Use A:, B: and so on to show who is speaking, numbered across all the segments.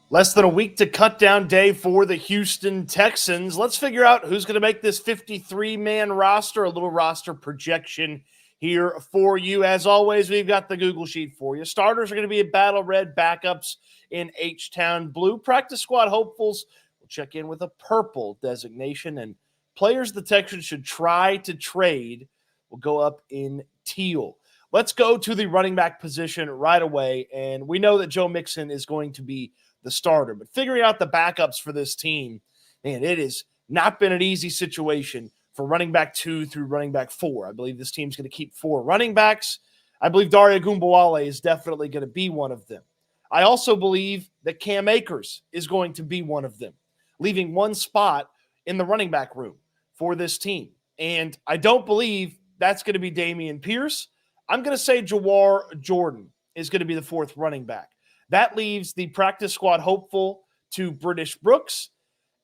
A: Less than a week to cut down day for the Houston Texans. Let's figure out who's going to make this 53-man roster, a little roster projection here for you. As always, we've got the Google Sheet for you. Starters are going to be in battle red, backups in H-Town blue. Practice squad hopefuls will check in with a purple designation, and players the Texans should try to trade will go up in teal. Let's go to the running back position right away, and we know that Joe Mixon is going to be the starter. But figuring out the backups for this team, man, it has not been an easy situation for running back 2 through running back 4. I believe this team's going to keep 4 running backs. I believe Daria Gumbawale is definitely going to be one of them. I also believe that Cam Akers is going to be one of them, leaving one spot in the running back room for this team. And I don't believe that's going to be Dameon Pierce. I'm going to say Jawar Jordan is going to be the 4th running back. That leaves the practice squad hopeful to British Brooks.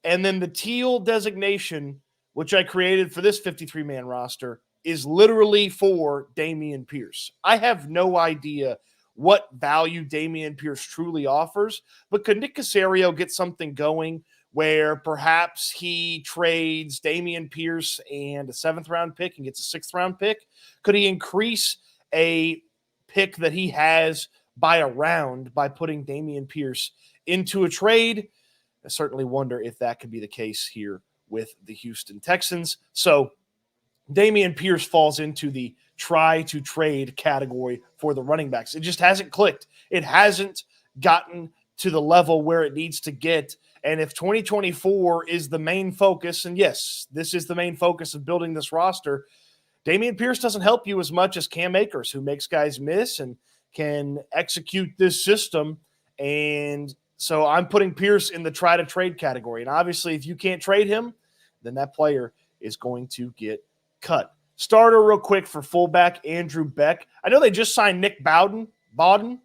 A: And then the teal designation, which I created for this 53-man roster, is literally for Dameon Pierce. I have no idea what value Dameon Pierce truly offers, but could Nick Caserio get something going where perhaps he trades Dameon Pierce and a 7th-round pick and gets a 6th-round pick? Could he increase a pick that he has by a round by putting Dameon Pierce into a trade? I certainly wonder if that could be the case here with the Houston Texans. So Dameon Pierce falls into the try to trade category for the running backs. It just hasn't clicked. It hasn't gotten to the level where it needs to get. And if 2024 is the main focus, and yes, this is the main focus of building this roster, Dameon Pierce doesn't help you as much as Cam Akers, who makes guys miss and can execute this system. And so I'm putting Pierce in the try to trade category. And obviously, if you can't trade him, then that player is going to get cut. Starter real quick for fullback, Andrew Beck. I know they just signed Nick Bowden.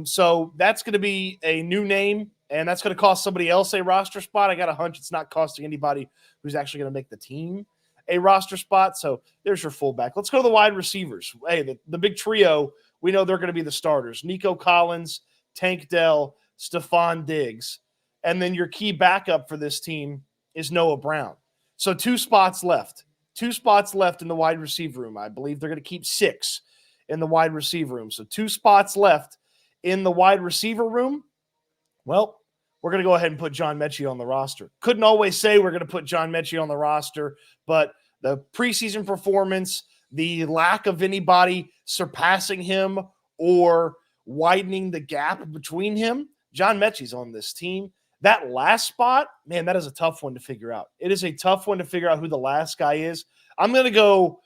A: So that's going to be a new name, and that's going to cost somebody else a roster spot. I got a hunch it's not costing anybody who's actually going to make the team a roster spot. So there's your fullback. Let's go to the wide receivers. Hey, the big trio, we know they're going to be the starters. Nico Collins, Tank Dell, Stefon Diggs. And then your key backup for this team is Noah Brown. So 2 spots left. 2 spots left in the wide receiver room. I believe they're going to keep 6 in the wide receiver room. So 2 spots left in the wide receiver room. Well, we're going to go ahead and put John Mechie on the roster. Couldn't always say we're going to put John Mechie on the roster, but the preseason performance, the lack of anybody surpassing him or widening the gap between him, John Mechie's on this team. That last spot, man, that is a tough one to figure out. It is a tough one to figure out who the last guy is. I'm going to go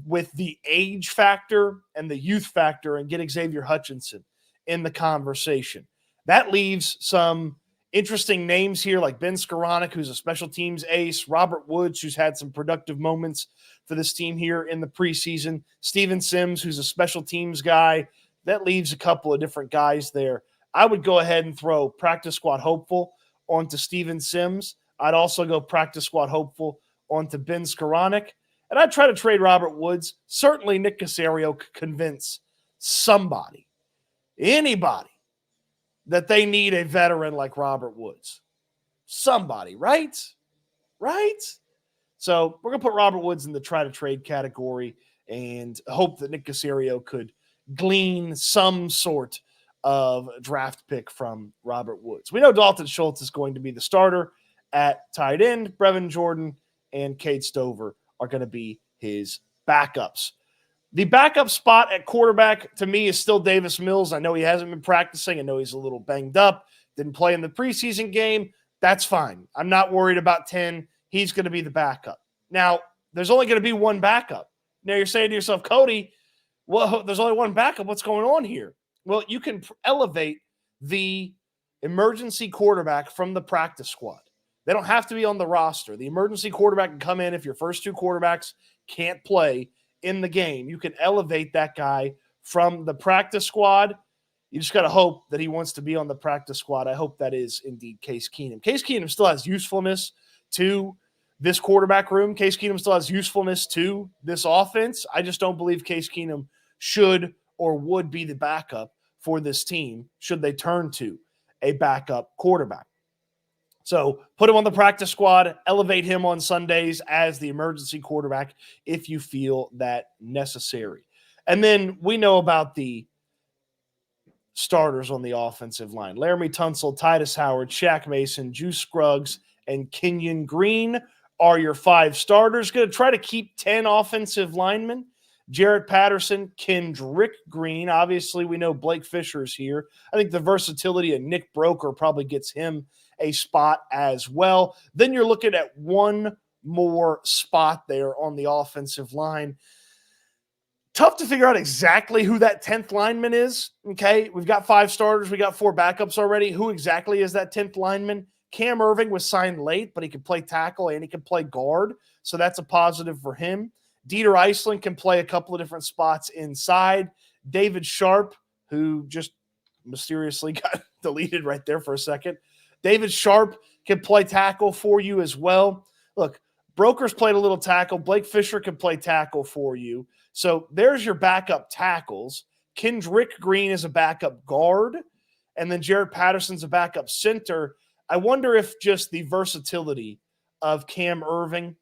A: with the age factor and the youth factor and get Xavier Hutchinson in the conversation. That leaves some interesting names here like Ben Skoranek, who's a special teams ace, Robert Woods, who's had some productive moments for this team here in the preseason, Steven Sims, who's a special teams guy. That leaves a couple of different guys there. I would go ahead and throw practice squad hopeful onto Steven Sims. I'd also go practice squad hopeful onto Ben Skoranek. And I'd try to trade Robert Woods. Certainly Nick Caserio could convince somebody, anybody, that they need a veteran like Robert Woods. Somebody, right? Right? So we're going to put Robert Woods in the try to trade category and hope that Nick Caserio could glean some sort of draft pick from Robert Woods. We know Dalton Schultz is going to be the starter at tight end. Brevin Jordan and Cade Stover are going to be his backups. The backup spot at quarterback, to me, is still Davis Mills. I know he hasn't been practicing. I know he's a little banged up. Didn't play in the preseason game. That's fine. I'm not worried about 10. He's going to be the backup. Now, there's only going to be one backup. Now, you're saying to yourself, Cody, well, there's only one backup. What's going on here? Well, you can elevate the emergency quarterback from the practice squad. They don't have to be on the roster. The emergency quarterback can come in if your first 2 quarterbacks can't play in the game. You can elevate that guy from the practice squad. You just got to hope that he wants to be on the practice squad. I hope that is indeed Case Keenum. Case Keenum still has usefulness to this quarterback room. Case Keenum still has usefulness to this offense. I just don't believe Case Keenum should or would be the backup for this team should they turn to a backup quarterback. So put him on the practice squad, elevate him on Sundays as the emergency quarterback if you feel that necessary. And then we know about the starters on the offensive line. Laramie Tunsil, Titus Howard, Shaq Mason, Juice Scruggs, and Kenyon Green are your 5 starters. Going to try to keep 10 offensive linemen. Jarrett Patterson, Kendrick Green. Obviously, we know Blake Fisher's here. I think the versatility of Nick Broker probably gets him a spot as well. Then you're looking at one more spot there on the offensive line. Tough to figure out exactly who that 10th lineman is. Okay, we've got 5 starters. We got 4 backups already. Who exactly is that 10th lineman? Cam Irving was signed late, but he can play tackle and he can play guard. So that's a positive for him. Dieter Iceland can play a couple of different spots inside. David Sharp, who just mysteriously got deleted right there for a second. David Sharp can play tackle for you as well. Look, Broker's played a little tackle. Blake Fisher can play tackle for you. So there's your backup tackles. Kendrick Green is a backup guard. And then Jarrett Patterson's a backup center. I wonder if just the versatility of Cam Irving,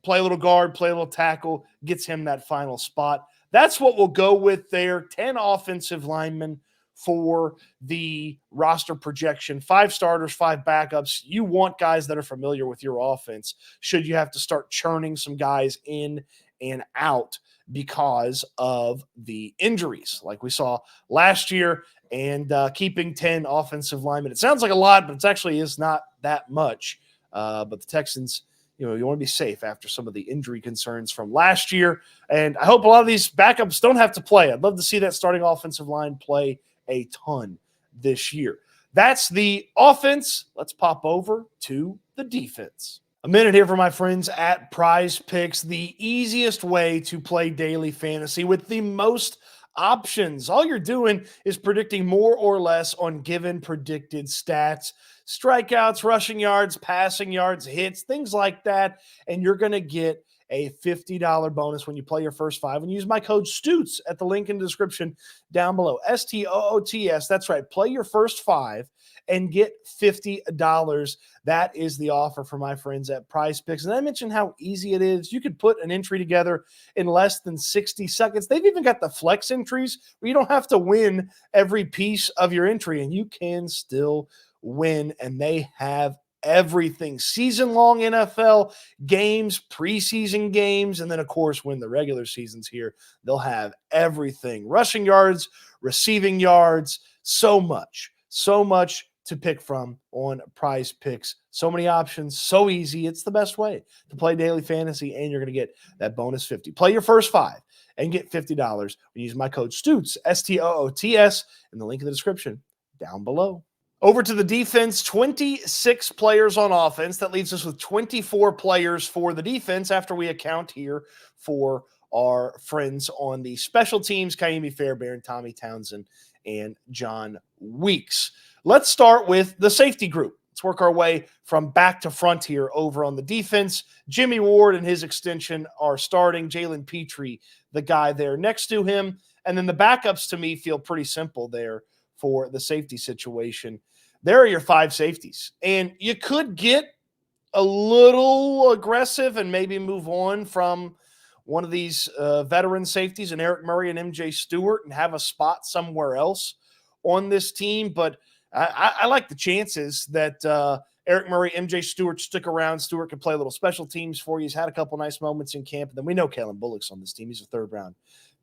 A: play a little guard, play a little tackle, gets him that final spot. That's what we'll go with there. 10 offensive linemen for the roster projection. 5 starters, 5 backups. You want guys that are familiar with your offense should you have to start churning some guys in and out because of the injuries like we saw last year, and keeping 10 offensive linemen. It sounds like a lot, but it actually is not that much. But the Texans, you want to be safe after some of the injury concerns from last year. And I hope a lot of these backups don't have to play. I'd love to see that starting offensive line play a ton this year. That's the offense. Let's pop over to the defense. A minute here for my friends at Prize Picks, the easiest way to play daily fantasy with the most options. All you're doing is predicting more or less on given predicted stats, strikeouts, rushing yards, passing yards, hits, things like that. And you're going to get a $50 bonus when you play your first 5 and use my code Stoots at the link in the description down below. STOOTS. That's right. Play your first 5 and get $50. That is the offer for my friends at Prize Picks. And I mentioned how easy it is. You could put an entry together in less than 60 seconds. They've even got the flex entries where you don't have to win every piece of your entry, and you can still win. And they have everything. Season-long NFL games, preseason games, and then, of course, when the regular season's here, they'll have everything. Rushing yards, receiving yards, so much to pick from on Prize Picks. So many options, so easy. It's the best way to play daily fantasy, and you're going to get that bonus 50. Play your first 5 and get $50 when you use my code Stoots, STOOTS, in the link in the description down below. Over to the defense, 26 players on offense. That leaves us with 24 players for the defense after we account here for our friends on the special teams, Kaimi Fairbairn, Tommy Townsend, and John Weeks. Let's start with the safety group. Let's work our way from back to front here over on the defense. Jimmy Ward and his extension are starting. Jalen Petrie, the guy there next to him. And then the backups to me feel pretty simple there for the safety situation. There are your 5 safeties. And you could get a little aggressive and maybe move on from one of these veteran safeties and Eric Murray and MJ Stewart and have a spot somewhere else on this team. But I like the chances that Eric Murray, MJ Stewart stick around. Stewart can play a little special teams for you. He's had a couple nice moments in camp. And then we know Kalen Bullock's on this team. He's a 3rd-round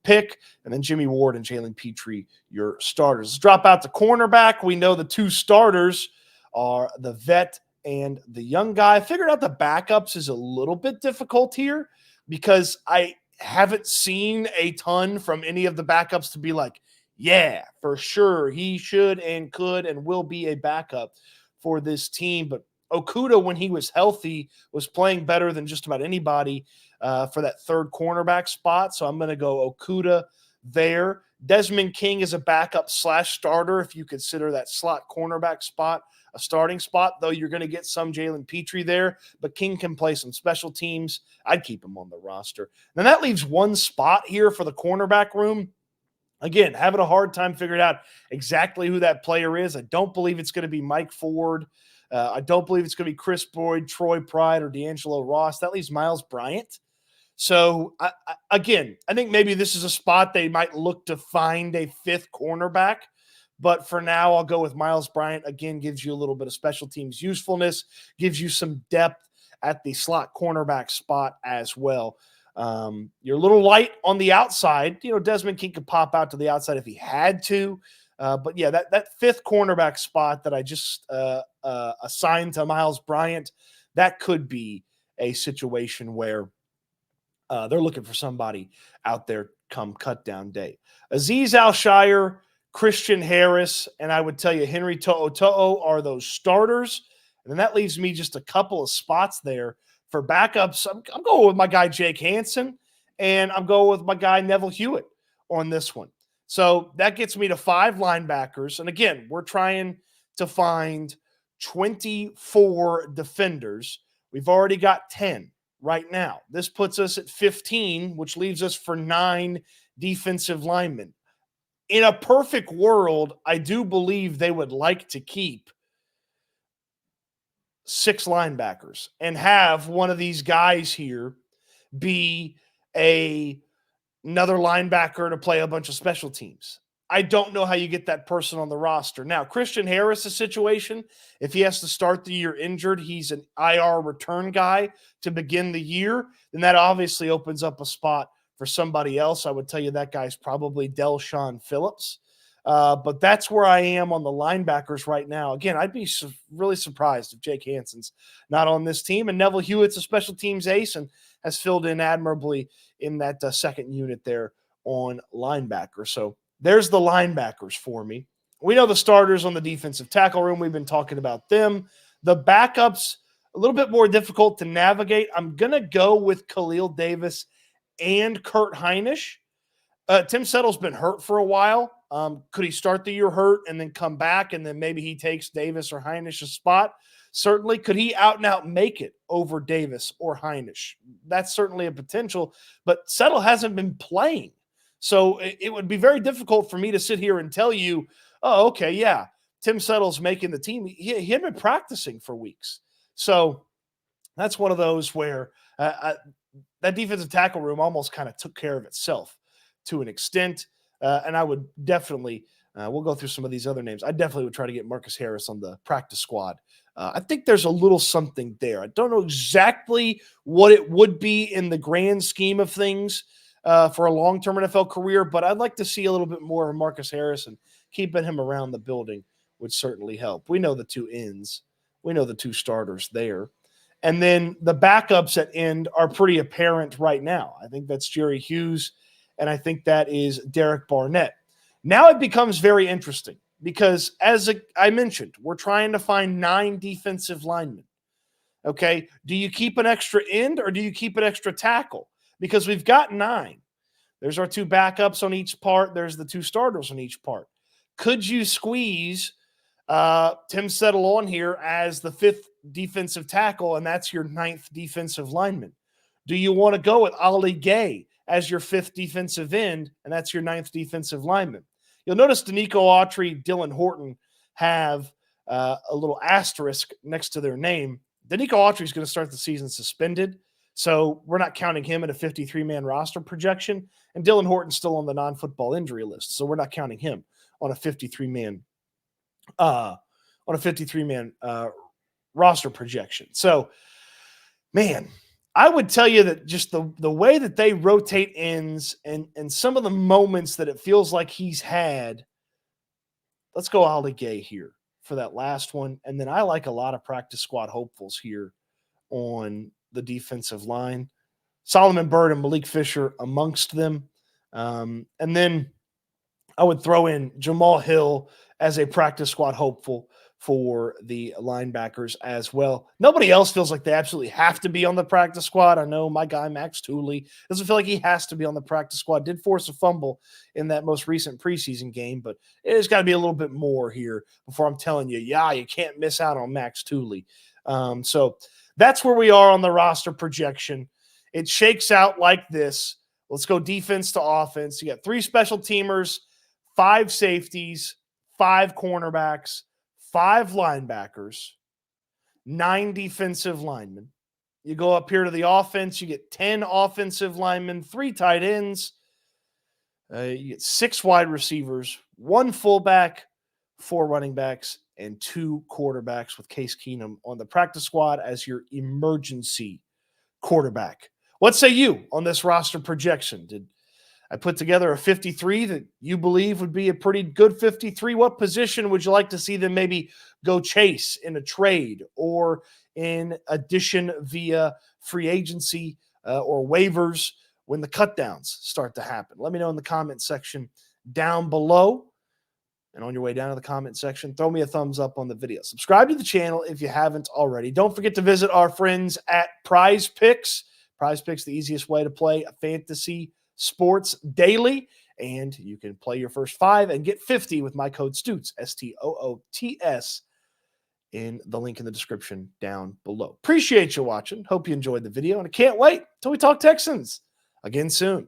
A: pick. And then Jimmy Ward and Jalen Petrie, your starters. Let's drop out to cornerback. We know the 2 starters are the vet and the young guy. Figured out the backups is a little bit difficult here because I haven't seen a ton from any of the backups to be like, yeah, for sure, he should and could and will be a backup for this team. But Okudah, when he was healthy, was playing better than just about anybody for that 3rd cornerback spot. So I'm going to go Okudah there. Desmond King is a backup / starter if you consider that slot cornerback spot a starting spot, though you're going to get some Jalen Petrie there, but King can play some special teams. I'd keep him on the roster. Then that leaves one spot here for the cornerback room. Again, having a hard time figuring out exactly who that player is. I don't believe it's going to be Mike Ford. I don't believe it's going to be Chris Boyd, Troy Pride, or D'Angelo Ross. That leaves Miles Bryant. So, again, I think maybe this is a spot they might look to find a fifth cornerback. But for now, I'll go with Miles Bryant. Again, gives you a little bit of special teams usefulness, gives you some depth at the slot cornerback spot as well. You're a little light on the outside. Desmond King could pop out to the outside if he had to. But yeah, that fifth cornerback spot that I just assigned to Miles Bryant, that could be a situation where they're looking for somebody out there come cut down day. Azeez Al-Shire, Christian Harris, and I would tell you Henry To'o are those starters. And then that leaves me just a couple of spots there for backups. I'm going with my guy Jake Hansen, and I'm going with my guy Neville Hewitt on this one. So that gets me to 5 linebackers. And again, we're trying to find 24 defenders. We've already got 10 right now. This puts us at 15, which leaves us for 9 defensive linemen. In a perfect world, I do believe they would like to keep 6 linebackers and have one of these guys here be another linebacker to play a bunch of special teams. I don't know how you get that person on the roster. Now, Christian Harris' situation, if he has to start the year injured, he's an IR return guy to begin the year, then that obviously opens up a spot for somebody else. I would tell you that guy's probably Dell Phillips. But that's where I am on the linebackers right now. Again, I'd be really surprised if Jake Hansen's not on this team. And Neville Hewitt's a special teams ace and has filled in admirably in that second unit there on linebacker. So there's the linebackers for me. We know the starters on the defensive tackle room. We've been talking about them. The backups, a little bit more difficult to navigate. I'm going to go with Khalil Davis and Kurt Hinish. Tim Settle's been hurt for a while. Could he start the year hurt and then come back and then maybe he takes Davis or Hinish's spot? Certainly. Could he out and out make it over Davis or Hinish? That's certainly a potential, but Settle hasn't been playing. So it would be very difficult for me to sit here and tell you, oh, okay, yeah, Tim Settle's making the team. He had been practicing for weeks. So that's one of those where that defensive tackle room almost kind of took care of itself to an extent. And I would definitely, we'll go through some of these other names. I definitely would try to get Marcus Harris on the practice squad. I think there's a little something there. I don't know exactly what it would be in the grand scheme of things for a long-term NFL career, but I'd like to see a little bit more of Marcus Harris, and keeping him around the building would certainly help. We know the 2 ends. We know the 2 starters there. And then the backups at end are pretty apparent right now. I think that's Jerry Hughes, and I think that is Derek Barnett. Now it becomes very interesting because, as I mentioned, we're trying to find 9 defensive linemen. Okay, do you keep an extra end or do you keep an extra tackle? Because we've got 9. There's our 2 backups on each part. There's the 2 starters on each part. Could you squeeze Tim Settle on here as the 5th defensive tackle, and that's your 9th defensive lineman? Do you want to go with Ali Gay as your 5th defensive end, and that's your 9th defensive lineman? You'll notice Danico Autry, Dylan Horton have a little asterisk next to their name. Danico Autry is going to start the season suspended, so we're not counting him in a 53-man roster projection. And Dylan Horton's still on the non-football injury list, so we're not counting him on a 53-man roster projection. So, man, I would tell you that just the way that they rotate ends and some of the moments that it feels like he's had, let's go Ali Gay here for that last one. And then I like a lot of practice squad hopefuls here on the defensive line. Solomon Byrd and Malik Fisher amongst them. And then I would throw in Jamal Hill as a practice squad hopeful for the linebackers as well. Nobody else feels like they absolutely have to be on the practice squad. I know my guy Max Tooley doesn't feel like he has to be on the practice squad. Did force a fumble in that most recent preseason game, but it's got to be a little bit more here before I'm telling you, yeah, you can't miss out on Max Tooley. So that's where we are on the roster projection. It shakes out like this. Let's go defense to offense. You got 3 special teamers 5 safeties, 5 cornerbacks, 5 linebackers, 9 defensive linemen. You go up here to the offense, you get 10 offensive linemen, 3 tight ends, you get 6 wide receivers, 1 fullback, 4 running backs, and 2 quarterbacks with Case Keenum on the practice squad as your emergency quarterback. What say you on this roster projection? Did I put together a 53 that you believe would be a pretty good 53? What position would you like to see them maybe go chase in a trade or in addition via free agency or waivers when the cutdowns start to happen? Let me know in the comment section down below. And on your way down to the comment section, throw me a thumbs up on the video. Subscribe to the channel if you haven't already. Don't forget to visit our friends at Prize Picks. Prize Picks, the easiest way to play fantasy sports daily. And you can play your first 5 and get 50 with my code Stoots, STOOTS, in the link in the description down below. Appreciate you watching. Hope you enjoyed the video. And I can't wait till we talk Texans again soon.